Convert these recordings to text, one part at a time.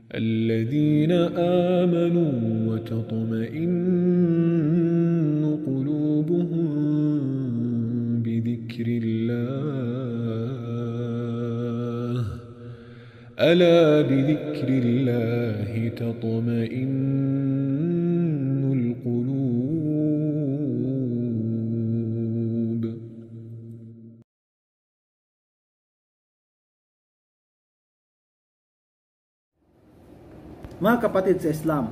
الذين آمنوا وتطمئن قلوبهم بذكر الله ألا بذكر الله تطمئن القلوب. Mga kapatid sa Islam,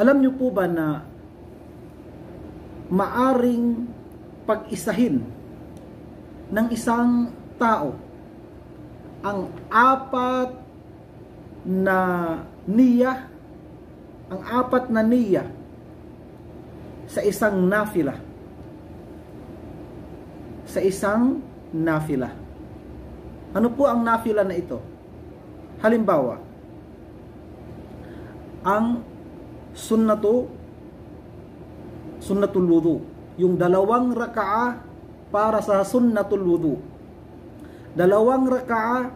alam niyo po ba na maaring pag-isahin ng isang tao ang apat na niya, sa isang nafila. Sa isang nafila. Ano po ang nafila na ito? Halimbawa, ang sunnatul wudu, yung 2 rakaah para sa sunnatul wudu, 2 rakaah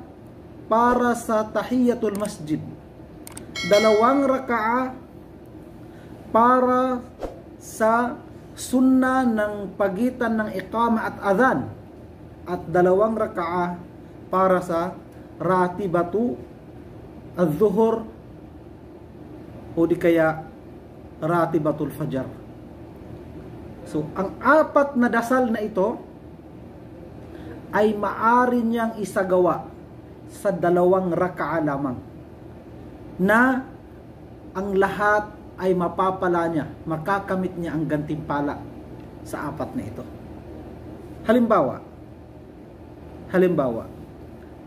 para sa tahiyatul masjid, 2 rakaah para sa sunna ng pagitan ng iqama at adhan, at 2 rakaah para sa ratibatu az-zuhur o di kaya ratibatul fajar. So, ang 4 na dasal na ito ay maaari niyang isagawa sa 2 raka'a lamang, na ang lahat ay mapapala niya, makakamit niya ang gantimpala sa 4 na ito. Halimbawa,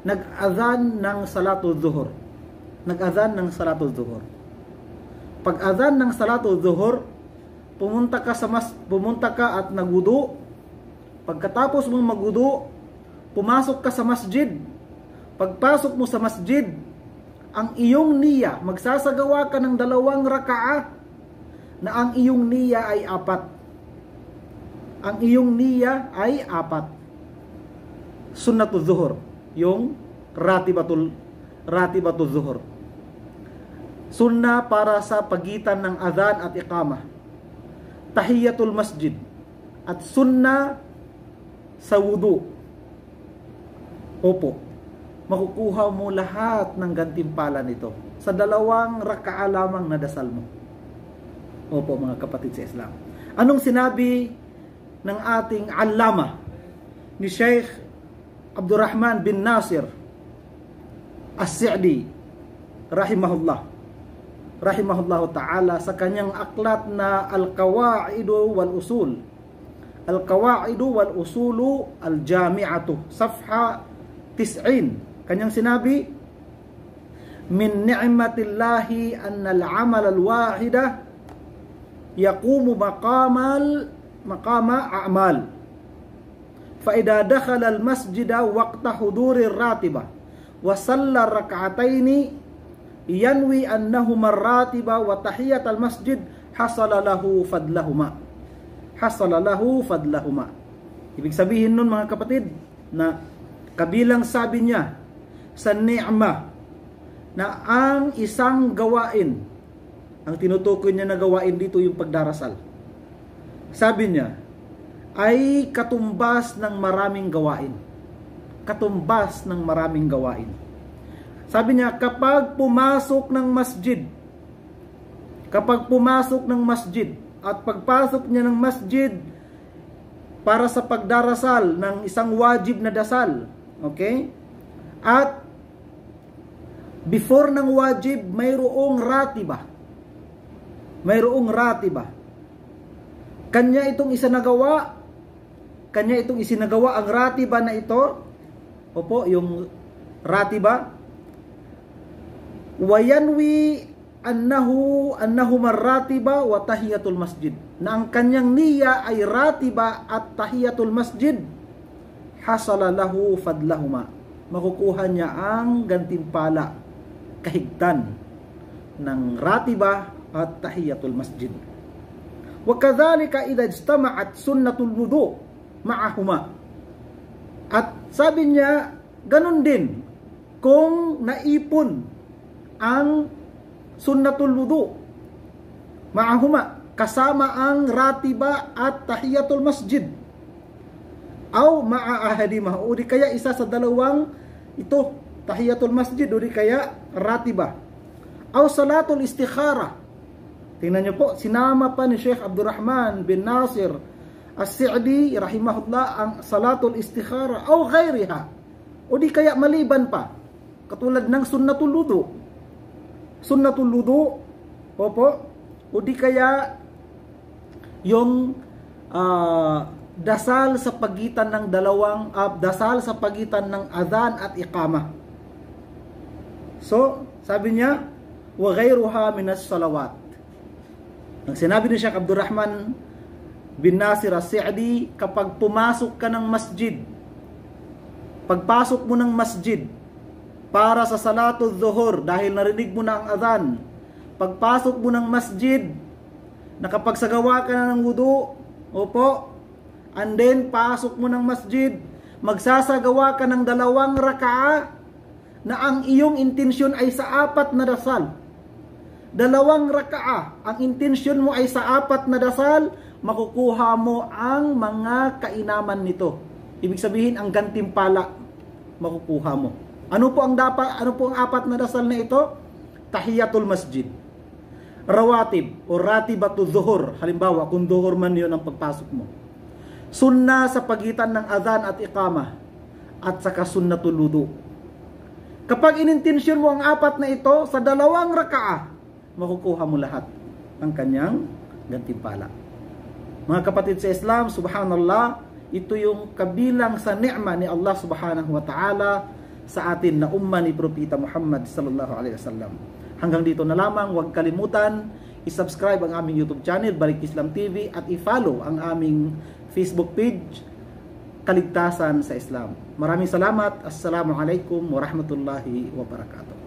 nag-adhan ng salatul zuhur. Pag-adhan ng salatul zuhur, pumunta ka at nagwudu. Pagkatapos mong magwudu, pumasok ka sa masjid. Pagpasok mo sa masjid, ang iyong niya, magsasagawa ka ng 2 rakaah na ang iyong niya ay 4. Ang iyong niya ay 4. Sunnatul zuhur, yung ratibatul zuhur. Sunna para sa pagitan ng adhan at iqamah, tahiyatul masjid, at sunna sa wudu. Opo, makukuha mo lahat ng gantimpala nito sa 2 raka'a lamang na dasal mo. Opo, mga kapatid sa Islam. Anong sinabi ng ating allama ni Sheikh Abdurrahman bin Nasir As-Sa'di rahimahullahu ta'ala sa kanyang aklat na Al-Qawaidu wal Usulu Al-Jami'atu, safha 90. Kanyang sinabi, min ni'matillahi anna al-amal al-wahida yaqumu maqama a'mal. Fa idha dakhala al-masjida waqta huduri ratiba wa salla rak'ataini yanwi annahuma ratiba wa tahiyat al-masjid hasala lahu fadlahuma. Ibig sabihin nun, mga kapatid, na kabilang sabi niya sa ni'ma na ang isang gawain, ang tinutukoy niya na gawain dito yung pagdarasal, sabi niya ay katumbas ng maraming gawain. Sabi niya, kapag pumasok ng masjid at pagpasok niya ng masjid para sa pagdarasal ng isang wajib na dasal, okay? At before ng wajib, mayroong ratiba. Kanya itong isinagawa ang ratiba na ito. Opo, yung ratiba. Wayanwi annahu marratiba wa tahiyatul masjid, na ang kanyang niya ay ratiba at tahiyatul masjid, hasala lahu fadlahuma, makukuha niya ang gantimpala, kahigtan ng ratiba at tahiyatul masjid. Wa kadhalika idha ijtama'at sunnatul wudu ma'ahuma. At sabi niya, ganun din kung naipon ang sunnatul wudu. Ma'ahuma, kasama ang ratiba at tahiyatul masjid. Aw ma'a ahadimah, o di kaya isa sa dalawang ito, tahiyatul masjid, o di kaya ratiba. Aw salatul istikhara. Tingnan niyo po, sinama pa ni Sheikh Abdurrahman bin Nasir As-Sa'di rahimahullah ang salatul istikhara aw ghairiha, o di kaya maliban pa, katulad ng sunnatul wudu. Sunnatul wudu, opo, o di kaya yung dasal sa pagitan ng dasal sa pagitan ng adhan at iqama. So, sabi niya, wa ghairuha minas salawat. Ang sinabi ni Sheikh Abdurrahman bin Nasir As-Sa'di, kapag pumasok ka ng masjid, pagpasok mo ng masjid para sa salatul zuhur, dahil narinig mo na ang adhan, pagpasok mo ng masjid, nakapagsagawa ka na ng wudu, opo, and then pasok mo ng masjid, magsasagawa ka ng 2 raka'a na ang iyong intensyon ay sa 4 na dasal. 2 raka'a, ang intensyon mo ay sa 4 na dasal, makukuha mo ang mga kainaman nito. Ibig sabihin, ang gantimpala makukuha mo. Ano po ang 4 na dasal na ito? Tahiyatul masjid, rawatib o ratibatu zuhur, halimbawa kung zuhur man yun ang pagpasok mo, sunna sa pagitan ng adhan at iqama, at saka sunnatul wudu. Kapag inintensyon mo ang 4 na ito sa 2 raka'a, makukuha mo lahat ang kanyang gantimpala. Mga kapatid sa Islam, subhanallah, ito yung kabilang sa ni'ma ni Allah subhanahu wa ta'ala sa atin na umma ni Propeta Muhammad sallallahu alaihi wasallam. Hanggang dito na lamang, huwag kalimutan i-subscribe ang aming YouTube channel, Balik Islam TV, at i-follow ang aming Facebook page, Kaligtasan sa Islam. Maraming salamat. Assalamualaikum warahmatullahi wabarakatuh.